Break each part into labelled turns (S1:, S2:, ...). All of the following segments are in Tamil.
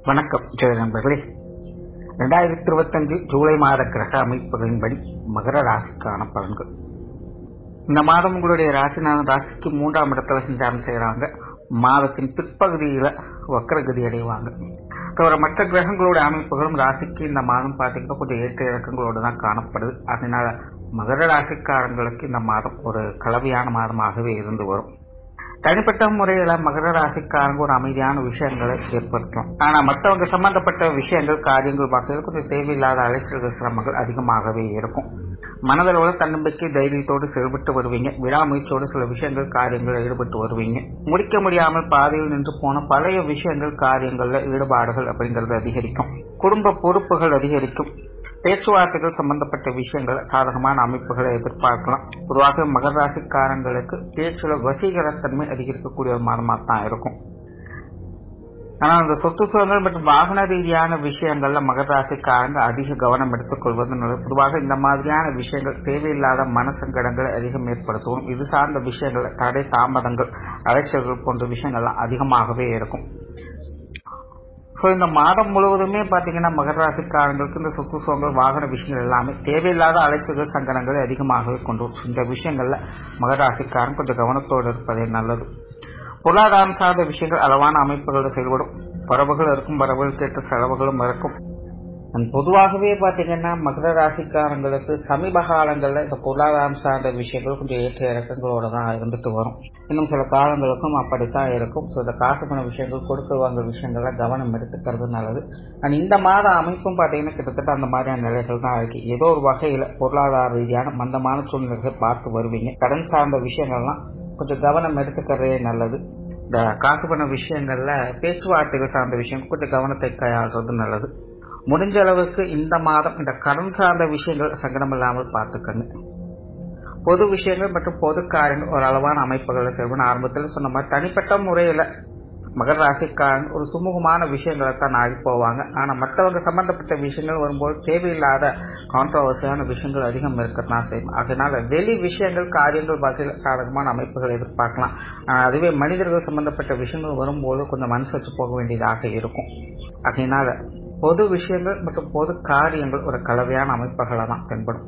S1: வணக்கம் நண்பர்களே. 2025 ஜூலை மாத கிரக அமைப்புகளின்படி மகர ராசிக்கான பலன்கள். இந்த மாதம் உங்களுடைய ராசிக்கு 3ஆம் இடத்துல சஞ்சாரம் செய்யறாங்க. மாதத்தின் பிற்பகுதியில வக்ரகதி அடைவாங்க. தவிர மற்ற கிரகங்களோட அமைப்புகளும் ராசிக்கு இந்த மாதம் பார்த்தீங்கன்னா கொஞ்சம் ஏற்ற இறக்கங்களோடு தான் காணப்படுது. அதனால மகர ராசிக்காரங்களுக்கு இந்த மாதம் ஒரு கலவையான மாதமாகவே இருந்து வரும். தனிப்பட்ட முறையில மகர ராசிக்காரங்க ஒரு அமைதியான விஷயங்களை ஏற்படுத்தும். ஆனா மற்றவங்க சம்பந்தப்பட்ட விஷயங்கள் காரியங்கள் பார்க்கறது கொஞ்சம் தேவையில்லாத அலைச்சல்கள் சிரமங்கள் அதிகமாகவே இருக்கும். மனதளவுல தன்னம்பிக்கை தைரியத்தோடு செயல்பட்டு வருவீங்க. விடாமுயற்சியோடு சில விஷயங்கள் காரியங்கள் ஈடுபட்டு வருவீங்க. முடிக்க முடியாமல் பாதையில் நின்று போன பழைய விஷயங்கள் காரியங்கள்ல ஈடுபாடுகள் அப்படிங்கிறது அதிகரிக்கும். குடும்ப பொறுப்புகள் அதிகரிக்கும். பேச்சுவார்த்தைகள் சம்பந்தப்பட்ட விஷயங்கள் சாதகமான அமைப்புகளை எதிர்பார்க்கலாம். பொதுவாக மகர ராசிக்காரங்களுக்கு பேச்சுல வசீகரத்தன்மை அதிகரிக்கக்கூடிய ஒரு மாதமாக தான் இருக்கும். ஆனால் அந்த சொத்து சுகங்கள் மற்றும் வாகன ரீதியான விஷயங்கள்ல மகர ராசிக்காரங்க அதிக கவனம் எடுத்துக் கொள்வது நல்லது. பொதுவாக இந்த மாதிரியான விஷயங்கள் தேவையில்லாத மனசங்கடங்களை அதிகம் ஏற்படுத்தும். இது சார்ந்த விஷயங்கள் தடை தாமதங்கள் அலைச்சல்கள் போன்ற விஷயங்கள்லாம் அதிகமாகவே இருக்கும். இந்த மாதம் முழுவதுமே பாத்தீங்கன்னா மகர ராசிக்காரங்களுக்கு இந்த சொத்து சுகங்கள் வாகன விஷயங்கள் எல்லாமே தேவையில்லாத அலைச்சல்கள் சங்கடங்களை அதிகமாகவே கொண்டு வரும். இந்த விஷயங்கள்ல மகர ராசிக்காரன் கொஞ்சம் கவனத்தோடு இருப்பதே நல்லது. பொருளாதாரம் சார்ந்த விஷயங்கள் அளவான அமைப்புகளோடு செயல்படும். வரவுகள் இருக்கும், வரவுகளுக்கு ஏற்ற செலவுகளும் இருக்கும். பொதுவாகவே பாத்தீங்கன்னா மகர ராசிக்காரங்களுக்கு சமீப காலங்கள்ல இந்த பொருளாதாரம் சார்ந்த விஷயங்கள் கொஞ்சம் ஏற்ற இறக்கங்களோட தான் இருந்துட்டு வரும். இன்னும் சில காலங்களுக்கும் அப்படித்தான் இருக்கும். இந்த காசு பண விஷயங்கள் கொடுக்க வாங்க விஷயங்கள்ல கவனம் எடுத்துக்கிறது நல்லது. இந்த மாத அமைப்பும் பாத்தீங்கன்னா கிட்டத்தட்ட அந்த மாதிரியான நிலைகள் தான் இருக்கு. ஏதோ ஒரு வகையில பொருளாதார ரீதியான மந்தமான சூழ்நிலைகளை பார்த்து வருவீங்க. கடன் சார்ந்த விஷயங்கள்லாம் கொஞ்சம் கவனம் எடுத்துக்கிறதே நல்லது. இந்த காசு பண விஷயங்கள்ல பேச்சுவார்த்தைகள் சார்ந்த விஷயம் கொஞ்சம் கவனத்தை கையாளுறது நல்லது. முடிஞ்ச அளவுக்கு இந்த மாதம் இந்த கடன் சார்ந்த விஷயங்கள் சங்கடம் இல்லாமல் பார்த்துக்கங்க. பொது விஷயங்கள் மற்றும் பொது காரியங்கள் ஒரு அளவான அமைப்புகளை செயல்படும். ஆரம்பத்தில் சொன்ன மாதிரி தனிப்பட்ட முறையில மகர ராசிக்காரன் ஒரு சுமூகமான விஷயங்களை தான் நாடி போவாங்க. ஆனா மற்றவங்க சம்பந்தப்பட்ட விஷயங்கள் வரும்போது தேவையில்லாத கான்ட்ரோவர்சியான விஷயங்கள் அதிகம் இருக்கத்தான் செய்யும். அதனால வெளி விஷயங்கள் காரியங்கள் வகையில் சாதகமான அமைப்புகளை எதிர்பார்க்கலாம். அதுவே மனிதர்கள் சம்பந்தப்பட்ட விஷயங்கள் வரும்போது கொஞ்சம் மனசு வச்சு போக வேண்டியதாக இருக்கும். அதனால பொது விஷயங்கள் மற்றும் பொது காரியங்கள் ஒரு கலவையான அமைப்புகளை தான் தென்படும்.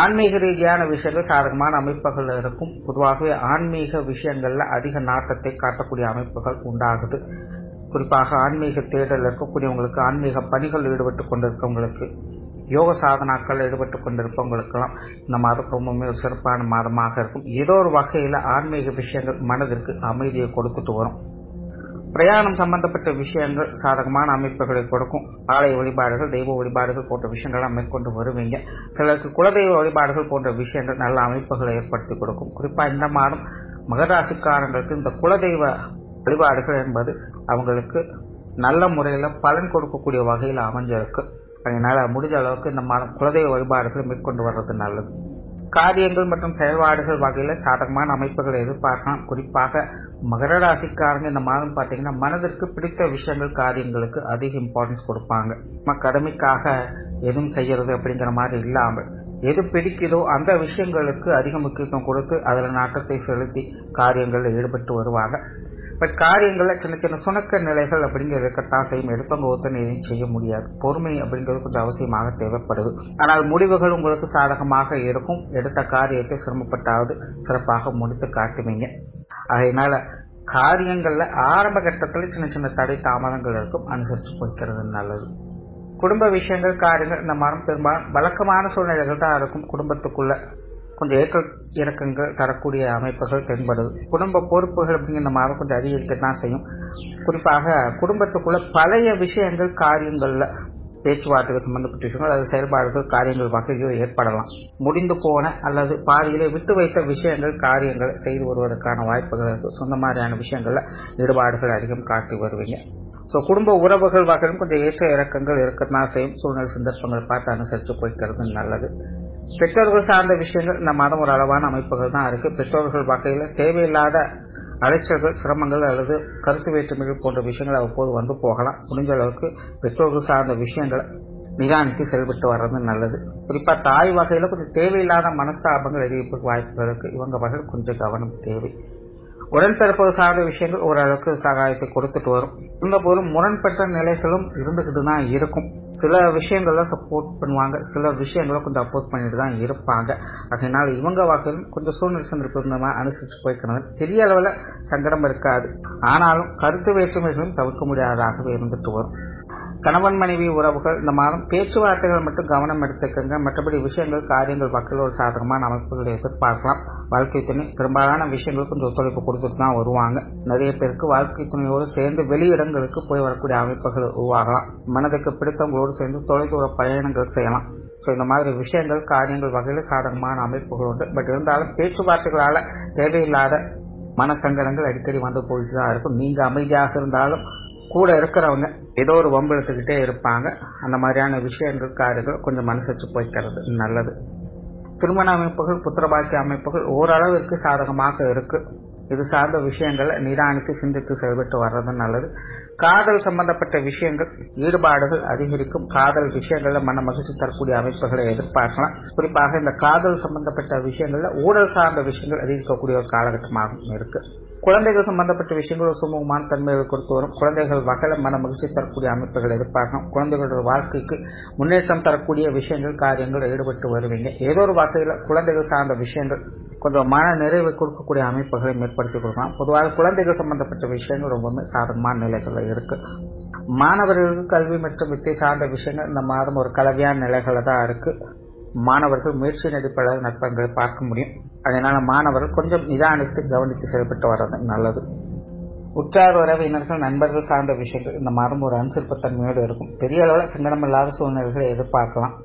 S1: ஆன்மீக ரீதியான விஷயங்கள் சாதகமான அமைப்புகள் இருக்கும். பொதுவாகவே ஆன்மீக விஷயங்கள்ல அதிக நாட்டத்தை காட்டக்கூடிய அமைப்புகள் உண்டாகுது. குறிப்பாக ஆன்மீக தேடல் இருக்கக்கூடியவங்களுக்கு, ஆன்மீக பணிகள் ஈடுபட்டு கொண்டிருக்கவங்களுக்கு, யோக சாதனாக்கள் ஈடுபட்டு கொண்டிருப்பவங்களுக்கெல்லாம் இந்த மாதம் ரொம்பவுமே ஒரு சிறப்பான மாதமாக இருக்கும். ஏதோ ஒரு வகையில ஆன்மீக விஷயங்கள் மனதிற்கு அமைதியை கொடுத்துட்டு வரும். பிரயாணம் சம்பந்தப்பட்ட விஷயங்கள் சாதகமான அமைப்புகளை கொடுக்கும். ஆலய வழிபாடுகள், தெய்வ வழிபாடுகள் போன்ற விஷயங்கள்லாம் மேற்கொண்டு வருவீங்க. சிலருக்கு குலதெய்வ வழிபாடுகள் போன்ற விஷயங்கள் நல்ல அமைப்புகளை ஏற்படுத்தி கொடுக்கும். குறிப்பா இந்த மாதம் மகர ராசிக்காரங்களுக்கு இந்த குலதெய்வ வழிபாடுகள் என்பது அவங்களுக்கு நல்ல முறையில பலன் கொடுக்கக்கூடிய வகையில் அமைஞ்சிருக்கு. அதனால முடிஞ்ச அளவுக்கு இந்த மாதம் குலதெய்வ வழிபாடுகளை மேற்கொண்டு வர்றது நல்லது. காரியங்கள் மற்றும் செயல்பாடுகள் வகையில சாதகமான அமைப்புகளை எதிர்பார்க்கலாம். குறிப்பாக மகர ராசிக்காரங்க இந்த மாதம் பாத்தீங்கன்னா மனதிற்கு பிடித்த விஷயங்கள் காரியங்களுக்கு அதிக இம்பார்ட்டன்ஸ் கொடுப்பாங்க. கடமைக்காக எதுவும் செய்யறது அப்படிங்கிற மாதிரி இல்லாமல் எது பிடிக்குதோ அந்த விஷயங்களுக்கு அதிக முக்கியத்துவம் கொடுத்து அதுல நாட்டத்தை செலுத்தி காரியங்களில் ஈடுபட்டு வருவாங்க. பட் காரியங்கள்ல சின்ன சின்ன சுணக்க நிலைகள் அப்படிங்கிறது இருக்கத்தான் செய்யும். எடுத்தவங்க ஒருத்தனை எதையும் செய்ய முடியாது. பொறுமை அப்படிங்கிறது கொஞ்சம் அவசியமாக தேவைப்படுது. ஆனால் முடிவுகள் உங்களுக்கு சாதகமாக இருக்கும். எடுத்த காரியத்தை சிரமப்பட்டாவது சிறப்பாக முடித்து காட்டுவீங்க. அதனால காரியங்கள்ல ஆரம்ப கட்டத்துல சின்ன சின்ன தடை தாமதங்கள் இருக்கும். அனுசரிச்சு போய்க்கிறது நல்லது. குடும்ப விஷயங்கள் காரியங்கள் இந்த மாதம் பெரும்பாலும் வழக்கமான சூழ்நிலைகள் தான் இருக்கும். குடும்பத்துக்குள்ள கொஞ்சம் ஏற்ற இறக்கங்கள் தரக்கூடிய அமைப்புகள் தென்படுது. குடும்ப பொறுப்புகள் அப்படிங்கிற இந்த மாதம் கொஞ்சம் அதிகரிக்கத்தான் செய்யும். குறிப்பாக குடும்பத்துக்குள்ள பழைய விஷயங்கள் காரியங்கள்ல பேச்சுவார்த்தைகள் சம்பந்தப்பட்ட விஷயங்கள் அல்லது செயல்பாடுகள் காரியங்கள் வகைகள் ஏற்படலாம். முடிந்து போன அல்லது பாதியிலே விட்டு வைத்த விஷயங்கள் காரியங்களை செய்து வருவதற்கான வாய்ப்புகள் இருக்கு. சொந்த மாதிரியான விஷயங்கள்ல ஈடுபாடுகள் அதிகம் காட்டி வருவீங்க. குடும்ப உறவுகள் வகையிலும் கொஞ்சம் ஏற்ற இறக்கங்கள் இருக்கத்தான் செய்யும். சூழ்நிலை சந்தர்ப்பங்கள் பார்த்து அனுசரித்து போய்க்கிறது நல்லது. பெற்றோர்கள் சார்ந்த விஷயங்கள் இந்த மாதம் ஒரு அளவான அமைப்புகள் தான் இருக்கு. பெற்றோர்கள் வகையில தேவையில்லாத அலைச்சல்கள், சிரமங்கள் அல்லது கருத்து வேற்றுமைகள் போன்ற விஷயங்கள் அவ்வப்போது வந்து போகலாம். முடிஞ்ச அளவுக்கு பெற்றோர்கள் சார்ந்த விஷயங்களை நிதானித்து செயல்பட்டு வர்றது நல்லது. குறிப்பா தாய் வகையில கொஞ்சம் தேவையில்லாத மனஸ்தாபங்கள் அதிகரிப்புக்கு வாய்ப்புகள் இருக்கு. இவங்க வகையில் கொஞ்சம் கவனம் தேவை. உடன்பிறப்பு சார்ந்த விஷயங்கள் ஓரளவுக்கு சகாயத்தை கொடுத்துட்டு வரும். இந்த போது முரண்பட்ட நிலைகளும் இருந்துகிட்டு தான் இருக்கும். சில விஷயங்கள சப்போர்ட் பண்ணுவாங்க, சில விஷயங்கள கொஞ்சம் அப்போர்ட் பண்ணிட்டு தான் இருப்பாங்க. அதனால இவங்க வகையிலும் கொஞ்சம் சூழ்நிலை சந்தர்ப்பமா அனுசரிச்சு போய்க்கணும். பெரிய அளவுல சங்கடம் இருக்காது. ஆனாலும் கருத்து வேற்றுமைகளும் தவிர்க்க முடியாததாகவே இருந்துட்டு வரும். கணவன் மனைவி உறவுகள் இந்த மாதம் பேச்சுவார்த்தைகள் மட்டும் கவனம் எடுத்துக்கங்க. மற்றபடி விஷயங்கள் காரியங்கள் வகையில் ஒரு சாதகமான அமைப்புகளை எதிர்பார்க்கலாம். வாழ்க்கை துணை பெரும்பாலான விஷயங்கள் கொஞ்சம் ஒத்துழைப்பு கொடுத்துட்டு தான் வருவாங்க. நிறைய பேருக்கு வாழ்க்கை துணையோடு சேர்ந்து வெளியிடங்களுக்கு போய் வரக்கூடிய அமைப்புகள் உருவாகலாம். மனதுக்கு பிடித்தவங்களோடு சேர்ந்து தொலைதூர பயணங்கள் செய்யலாம். இந்த மாதிரி விஷயங்கள் காரியங்கள் வகையில் சாதகமான அமைப்புகள் உண்டு. பட் இருந்தாலும் பேச்சுவார்த்தைகளால தேவையில்லாத மனசங்கடங்கள் அடிக்கடி வந்து போயிட்டு தான் இருக்கும். நீங்க அமைதியாக இருந்தாலும் கூட இருக்கிறவங்க ஏதோ ஒரு வம்பு எடுத்துக்கிட்டே இருப்பாங்க. அந்த மாதிரியான விஷயங்கள் காரியங்கள் கொஞ்சம் மனசு போய்க்கிறது நல்லது. திருமண அமைப்புகள் புத்திரபாக்கிய அமைப்புகள் ஓரளவிற்கு சாதகமாக இருக்கு. இது சார்ந்த விஷயங்களை நிதானித்து சிந்தித்து செயல்பட்டு வர்றது நல்லது. காதல் சம்பந்தப்பட்ட விஷயங்கள் ஈடுபாடுகள் அதிகரிக்கும். காதல் விஷயங்கள்ல மன மகிழ்ச்சி தரக்கூடிய அமைப்புகளை எதிர்பார்க்கலாம். குறிப்பாக இந்த காதல் சம்பந்தப்பட்ட விஷயங்கள்ல ஊழல் சார்ந்த விஷயங்கள் அதிகரிக்கக்கூடிய ஒரு காலகட்டமாகவும் இருக்கு. குழந்தைகள் சம்பந்தப்பட்ட விஷயங்கள் ஒரு சுமூகமான தன்மைகளை கொடுத்து வரும். குழந்தைகள் வகையில மன மகிழ்ச்சி தரக்கூடிய அமைப்புகள் எதிர்பார்க்கணும். குழந்தைகளோட வாழ்க்கைக்கு முன்னேற்றம் தரக்கூடிய விஷயங்கள் காரியங்கள் ஈடுபட்டு வருவீங்க. ஏதோ ஒரு வகையில குழந்தைகள் சார்ந்த விஷயங்கள் கொஞ்சம் மன நிறைவை கொடுக்கக்கூடிய அமைப்புகளை ஏற்படுத்தி கொடுக்கலாம். பொதுவாக குழந்தைகள் சம்பந்தப்பட்ட விஷயங்கள் ரொம்பவுமே சாதகமான நிலைகள் இருக்கு. மாணவர்களுக்கு கல்வி மற்றும் வித்தை சார்ந்த விஷயங்கள் இந்த மாதம் ஒரு கலவையான நிலைகளை தான் இருக்கு. மாணவர்கள் முயற்சியின் அடிப்படையில் நற்பங்களை பார்க்க முடியும். அதனால மாணவர்கள் கொஞ்சம் நிதானித்து கவனித்து செயல்பட்டு வர்றது நல்லது. உற்றார் உறவினர்கள் நண்பர்கள் சார்ந்த விஷயங்கள் இந்த மாதம் ஒரு அனுசரிப்புத்தன்மையோடு இருக்கும். பெரிய அளவில் சங்கடம் இல்லாத சூழ்நிலைகளை எதிர்பார்க்கலாம்.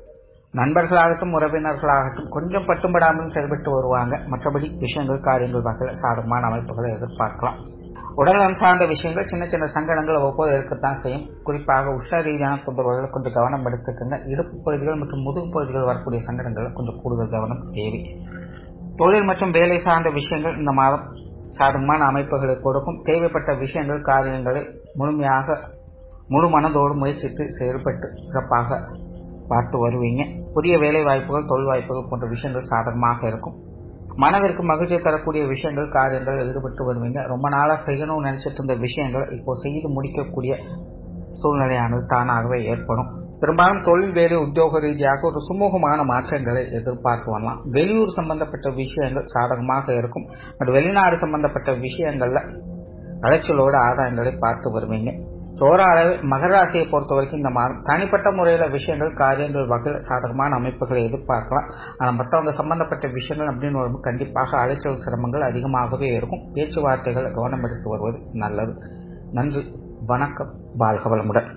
S1: நண்பர்களாகட்டும் உறவினர்களாகட்டும் கொஞ்சம் பட்டும்படாமல் செயல்பட்டு வருவாங்க. மற்றபடி விஷயங்கள் காரியங்கள் வகையில் சாதகமான அமைப்புகளை எதிர்பார்க்கலாம். உடல்நலம் சார்ந்த விஷயங்கள் சின்ன சின்ன சங்கடங்கள் அவ்வப்போது இருக்கத்தான் செய்யும். குறிப்பாக உஷ்ண ரீதியான தொந்தரவுகளை கொஞ்சம் கவனம் எடுத்துக்கங்க. இடுப்பு பகுதிகள் மற்றும் முதுகு பகுதிகள் வரக்கூடிய சங்கடங்கள் கொஞ்சம் கூடுதல் கவனம் தேவை. தொழில் மற்றும் வேலை சார்ந்த விஷயங்கள் இந்த மாதம் சாதகமான அமைப்புகளை கொடுக்கும். தேவைப்பட்ட விஷயங்கள் காரியங்களை முழு மனதோடு முயற்சித்து செயல்பட்டு சிறப்பாக பார்த்து வருவீங்க. புதிய வேலை வாய்ப்புகள் தொழில் வாய்ப்புகள் போன்ற விஷயங்கள் சாதகமாக இருக்கும். மனதிற்கு மகிழ்ச்சி தரக்கூடிய விஷயங்கள் காரியங்கள் ஈடுபட்டு வருவீங்க. ரொம்ப நாளா செய்யணும்னு நினைச்சிட்டு இருந்த விஷயங்கள் இப்போ செய்து முடிக்கக்கூடிய சூழ்நிலையானது தானாகவே ஏற்படும். பெரும்பாலும் தொழில் வேலை உத்தியோக ரீதியாக ஒரு சுமூகமான மாற்றங்களை எதிர்பார்த்து வரலாம். வெளியூர் சம்பந்தப்பட்ட விஷயங்கள் சாதகமாக இருக்கும். வெளிநாடு சம்பந்தப்பட்ட விஷயங்கள்ல அலைச்சலோடு ஆதாயங்களை பார்த்து வருவீங்க. தோராளவு மகர ராசியை பொறுத்த வரைக்கும் இந்த மாதம் தனிப்பட்ட முறையில விஷயங்கள் காரியங்கள் வகையில் சாதகமான அமைப்புகளை எதிர்பார்க்கலாம். ஆனால் மற்றவங்க சம்பந்தப்பட்ட விஷயங்கள் அப்படின்னு வரும்போது கண்டிப்பாக அலைச்சல் சிரமங்கள் அதிகமாகவே இருக்கும். பேச்சுவார்த்தைகள் கவனம் எடுத்து வருவது நல்லது. நன்றி, வணக்கம், வாழ்க வளமுடன்.